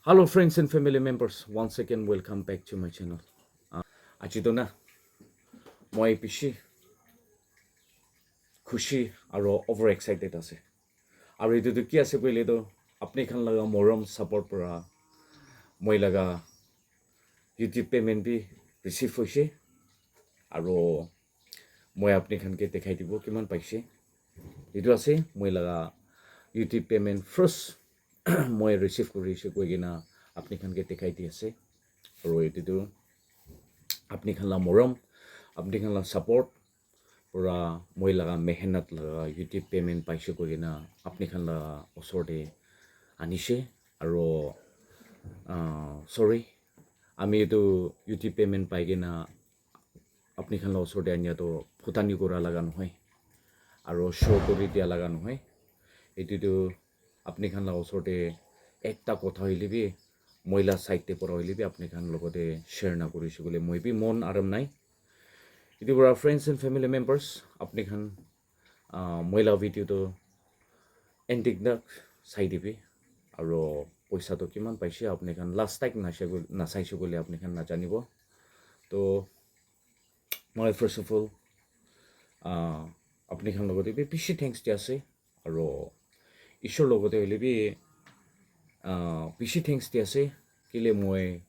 Hello, friends and family members. Once again, welcome back to my channel. Aji to na, moi pishi, khushi aro over excited ase. Aro itu to ki ase koile to apni khan laga moram support pura moi laga YouTube payment bi receive hoise. Aro moi apni khan ke dekhai dibo kiman paise. Itu ase moi laga YouTube payment first moi receive kori ase koi gina apni khan ke dekhai di ase. Aro itu to apni khan la moram, apni khan la support pura moi laga mehnat laga YouTube payment paise koi gina apni khan la osor de anishe. Aro sorry ami itu YouTube payment pai gina apni khan la osor de anya to phutani kora laga nohoi aro show kori dia laga nohoi. Itu to apni khan la osor de ekta kotha hoile bi moila side te pora hoile bi apni khan logote share na kori shikole moi bi mon aram nai. Itu pura friends and family members apni khan moila video to ending na sai dibi aro poisa to kiman paise apni khan last time na sai shikole apni khan na janibo. To moi first of all apni khan logote bi bishi thanks dia ase aro ishor logote hoile bi bishi thanks dia ase kile moi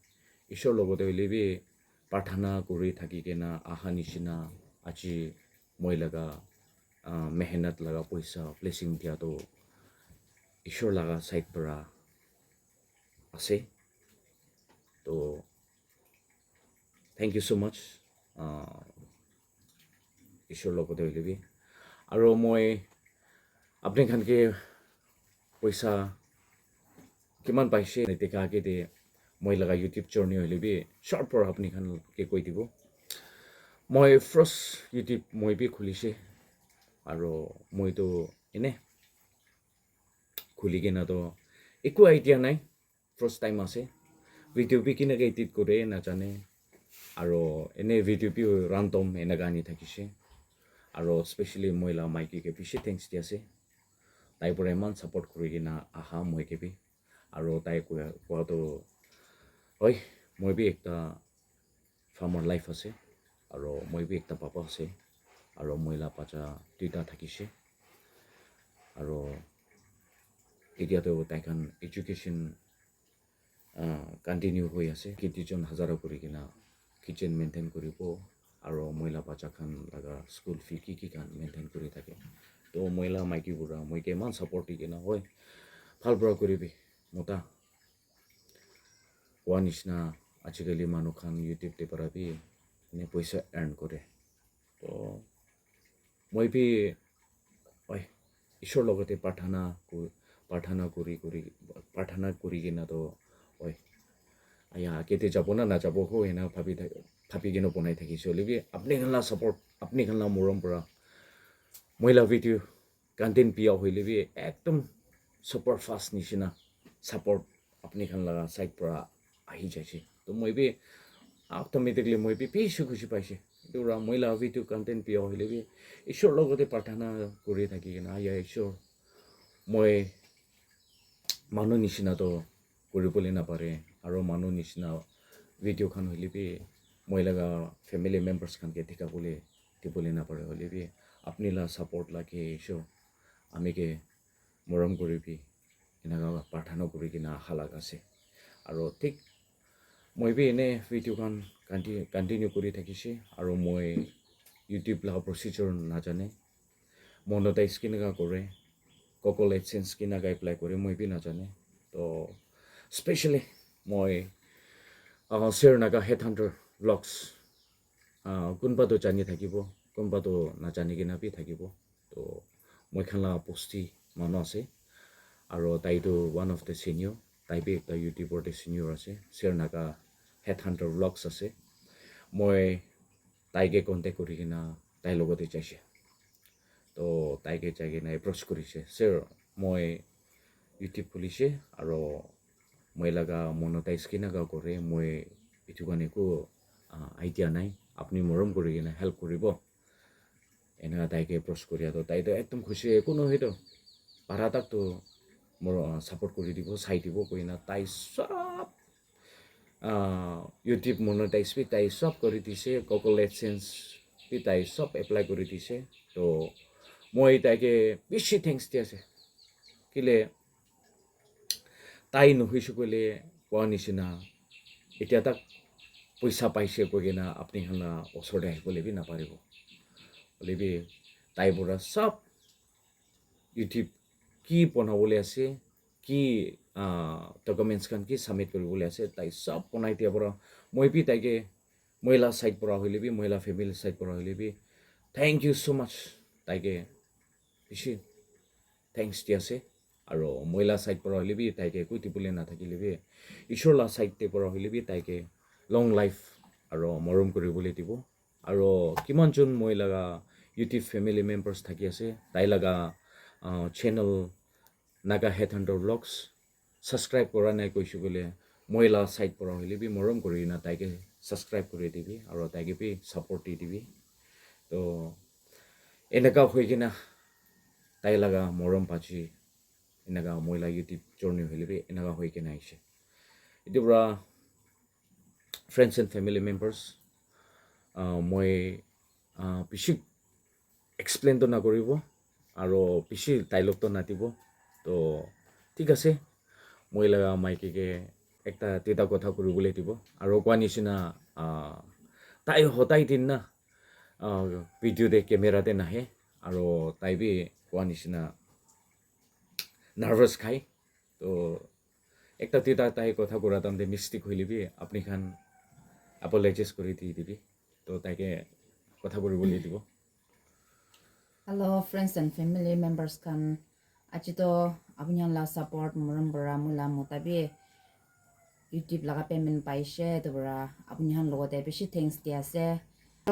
ishor logote hoile bi प्रार्थना करी थकी के ना आहा निशिना आजी moi laga मेहनत लगा पैसा blessing दिया तो ईश्वर लगा साइड परा आसे तो थैंक यू सो मच ईश्वर लोग होते हुए भी और मैं अपने खान के पैसा किमान पाइसे नहीं देखा के दे মই লাগা ইউটিউব জার্নি হইলে বি শর্ট পর আপনি খান কে কই দিব মই ফার্স্ট ইউটিউব মই বি খুলিছে আর মই তো এনে খুলি কিনা তো একো আইডিয়া নাই ফার্স্ট টাইম আছে ভিডিও বি কিনাকে এডিট করে না জানে আর এনে ভিডিও বি রান্ডম এনেকা আনি থাকিছে আর স্পেশালি মহিলা মাইকিকে বেশি থ্যাংকস দি আছে তাই পরে ইমান সাপোর্ট করে কিনা আহা মইকে বি আর তাই কোয়া তো হয় মই বি একটা ফার্মার লাইফ আছে আর মই বি একটা পাপা আছে আর মহিলা বাচ্চা দুইটা থাকিছে আর এতিয়াতো তাইখান এডুকেশন কন্টিনিউ হৈ আছে কেইজন হাজাৰো কৰি কিনা কিচেন মেইনটেইন কৰিব আৰু মহিলা বাচ্চা খান লগা স্কুল ফি কি খান মেইনটেইন কৰি থাকে তো মহিলা মাইকী বুঢ়া মই কিমান ছাপৰ্ট দি কিনা হয় ভাল পৰা কৰিবি মতা কোৱা নিচিনা আজিকালি মানুহ খান ইউটিউব তে পৰা বি এনে পইচা আৰ্ণ কৰে তো মই বি হয় ঈশ্বৰৰ লগতে প্ৰাৰ্থনা কৰি কিনা তো হয় আয়া কেতিয়া যাব না নাযাব হো এনে ভাবি কিনে বনাই থাকিছে হ'লে বি আপুনি খানলা ছাপৰ্ট আপুনি খানলা মৰম পৰা মহিলা ভিডিঅ' কণ্টেণ্ট পিয়া হ'লে বি একদম ছুপাৰ ফাষ্ট নিচিনা ছাপৰ্ট আপুনি খানলা ছাইড পৰা আহি যাইছে তো মই বি অট'মেটিকলি মই বি বেছি খুচি পাইছে এইটো মহিলা ভিডিঅ' কণ্টেণ্ট পিয়া হ'লে বি ঈশ্বৰৰ লগতে প্ৰাৰ্থনা কৰি থাকি কিনে আয়া ঈশ্বৰ মই মানুহ নিচিনাতো কৰিবলৈ নাপাৰে আৰু মানুহ নিচিনা ভিডিঅ' খান হ'লে বি মই লগা ফেমিলি মেম্বাৰ্ছ খানকে দিবলৈ নাপাৰে হ'লে বি আপুনি লা ছাপৰ্ট লাগে ঈশ্বৰ আমিকে মৰম কৰিবি এনেকুৱা প্ৰাৰ্থনা কৰি কিনে আশা লাগাছে আৰু ঠিক মই বি এনে ভিডিঅ' খান কণ্টিনিউ কৰি থাকিছে আৰু মই ইউটিউব লগা প্ৰচিডিউৰ নাজানে মনেটাইজ কেনেকুৱা কৰে Google AdSense কেনেকৈ এপ্লাই কৰে মই বি নাজানে তো স্পেচিয়েলি মই শ্বেয়াৰ নাগা হেডহাণ্টাৰ ব্লগছ কোনোবাটো জানি থাকিব কোনোবাটো নাজানি কিনে বি থাকিব তো মই খালা পষ্টি মানুহ আছে আৰু তাইতো ওৱান অফ দ্য চিনিয়ৰ তাই বি একটা ইউটিউবৰতে চিনিয়ৰ আছে শ্বেয়াৰ নাগা হেডহাণ্টাৰ ব্লগছ আছে মই তাইকে কণ্টেক্ট কৰি কিনে তাইৰ লগতে যাইছে তো তাইকে যাই কিনে এপ্ৰ'চ কৰিছে ছাৰ মই ইউটিউব খুলিছে আৰু মই লগা মনেটাইজ কেনেকুৱা কৰে মই এইটো কাৰণে একো আইডিয়া নাই আপুনি মৰম কৰি কিনে হেল্প কৰিব এনেকুৱা তাইকে এপ্ৰ'চ কৰি আৰু তাইতো একদম খুচি একো নহয়তো পাৰা তাকতো মোৰ ছাপোৰ্ট কৰি দিব চাই দিব কৈ না তাই চব ইউটিউব মনোটাইজ বি তাই চব কৰি দিছে গুগল এডচেন্স বি তাই চব এপ্লাই কৰি দিছে তো মই তাইকে বেছি থেংকছ দি আছে কেলে তাই নহৈছোঁ ক'লে কোৱা নিচিনা এতিয়া তাক পইচা পাইছে কৈ কিনা আপুনি খানা ওচৰতে আহিবলৈ বি নাপাৰিব হ'লে বি তাই পৰা চব ইউটিউব কি বনাবলৈ আছে কি ডকুমেণ্টছখন কি ছাবমিট কৰিবলৈ আছে তাই চব বনাই দিয়াৰ পৰা মই বি তাইকে মহিলা ছাইড পৰা হ'লে বি মহিলা ফেমিলি ছাইড পৰা হ'লে বি থেংক ইউ ছ' মাছ তাইকে বেছি থেংকছ দি আছে আৰু মহিলা ছাইড পৰা হ'লে বি তাইকে কৈ দিবলৈ নাথাকিলে বি ঈশ্বৰলা ছাইডতে পৰা হ'লে বি তাইকে লং লাইফ আৰু মৰম কৰিবলৈ দিব আৰু কিমানজন মহিলা ইউটিউব ফেমিলি মেম্বাৰ্ছ থাকি আছে তাই লগা চেনেল নাগা হেডহাণ্টাৰ ব্লগছ ছাবস্ক্ৰাইব কৰা নাই কৈছোঁ বোলে মহিলা ছাইড পৰা হ'লে বি মৰম কৰি না তাইকে ছাবস্ক্ৰাইব কৰি দিবি আৰু তাইকে বি ছাপৰ্ট দি দিবি তো এনেকুৱা হৈ কিনা তাই লগা মৰম পাচি এনেকুৱা মহিলা ইউটিউব জাৰ্ণি হ'লে বি এনেকুৱা হৈ কিনে আহিছে এতিয়াৰ পৰা ফ্ৰেণ্ডছ এণ্ড ফেমিলি মেম্বাৰ্ছ মই বেছি এক্সপ্লেইনটো নকৰিব আৰু বেছি ডাইলগটো নাতিব তো ঠিক আছে মই লগা মাইকীকে একটা দুটা কথা কৰিবলৈ দিব আৰু কোৱা নিচিনা তাই সদায় দিন না ভিডিঅ'তে কেমেৰাতে নাহে আৰু তাই বি কোৱা নিচিনা নাৰ্ভাছ খায় তো একটা দুটা তাই কথা কৰা তাৰমানে মিষ্টেক হ'লে বি আপুনি খান আপলাইজেছ কৰি দি দিবি তো তাইকে কথা কৰিবলৈ দিব Hello friends and family members kan achito abunyan la support muram bara mula mutabi YouTube laga payment paise to bara abunyan logote beshi thanks dia ase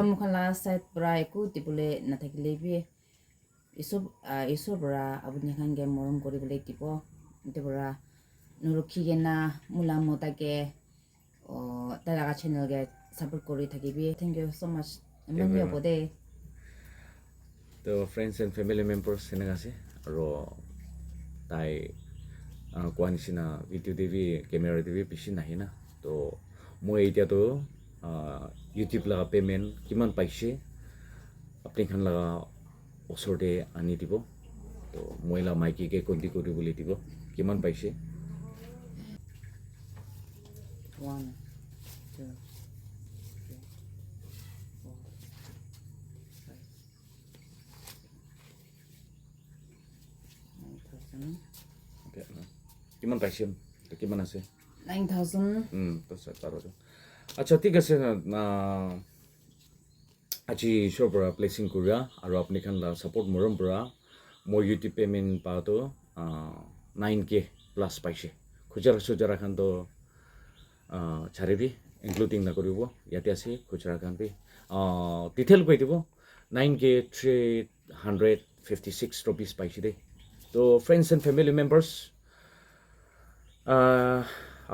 mukhan la site bara eku tibule nathakile bi iso bara abunyan ge muram koribole tipo to bara nurukhi gena mula mutage talaga channel ge support kori thakibi thank you so much many obode তো friends and family members সেনেকৈ আছে আৰু তাই কোৱা নিচিনা video' TV camera TV বেছি নাহে না তো মই এতিয়াতো ইউটিউব লগা পে'মেণ্ট কিমান পাইছে আপুনি খান লগা ওচৰতে আনি দিব তো মহিলা মাইকীকে কণ্টি কৰিবলৈ দিব কিমান পাইছে 1 2 কিমান পাইছে কিমান আছে 9,000 আচ্ছা ঠিক আছে আজি ঈশ্বৰৰ পৰা ব্লেছিং কৰা আৰু আপুনি খান ছাপৰ্ট মৰম পৰা মই ইউটিউব পে'মেণ্ট পাওঁতো 9K প্লাছ পাইছে খুচৰা খানতো চাৰিবি ইনক্লুডিং নকৰিব ইয়াতে আছে খুচৰা খান বি ডিটেইল কৈ দিব 9K 356 rupees পাইছে দেই তো ফ্ৰেণ্ডছ এণ্ড ফেমিলি মেম্বাৰ্ছ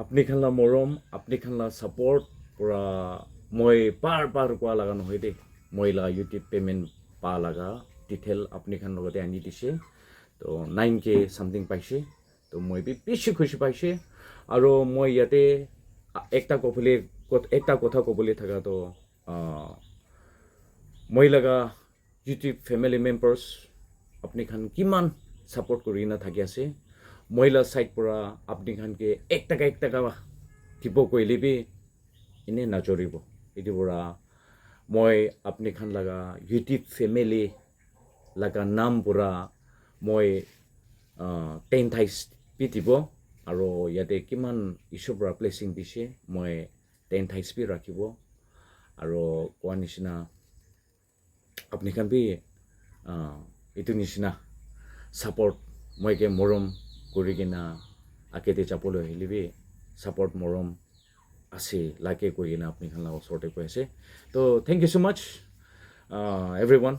আপুনি খানলা মৰম আপুনি খানলা ছাপৰ্ট পৰা মই বাৰ কোৱা লগা নহয় দেই মই লগা ইউটিউব পে'মেণ্ট পা লগা ডিটেইল আপুনি খান লগতে আনি দিছে তো 9K চামথিং পাইছে তো মই বেছি খুচি পাইছে আৰু মই ইয়াতে একটা কথা ক'বলৈ থকাটো মই লগা ইউটিউব ফেমিলি মেম্বাৰ্ছ আপুনি খান কিমান ছাপৰ্ট কৰি নাথাকি আছে মহিলা ছাইড পৰা আপুনি খানকে এক টাকা দিব কৰিলে বি এনেই নজৰিব এইটো পৰা মই আপুনি খান লগা ইউটিউব ফেমিলি লগা নাম পৰা মই 10 times বি দিব আৰু ইয়াতে কিমান ঈশ্বৰৰ পৰা ব্লেছিং দিছে মই 10 times বি ৰাখিব আৰু কোৱা নিচিনা আপুনি খান বি এইটো নিচিনা ছাপৰ্ট মইকে মৰম কৰি কিনা আকেতে যাবলৈ আহিলে বি ছাপৰ্ট মৰম আছে লাগে কৈ কিনা আপুনি খান ওচৰতে কৈ আছে তো thank you so' much everyone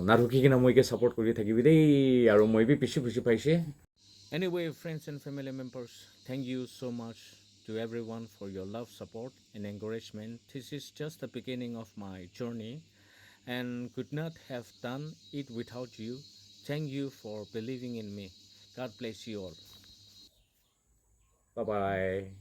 নাৰখি কিনা মইকে ছাপৰ্ট কৰি থাকিবি দেই আৰু মই বি বেছি খুচি পাইছে anyway friends and family members thank you so' much to everyone for your love, support and encouragement. This is just the beginning of my journey and could not have done it without you. Thank you for believing in me. God bless you all. Bye bye.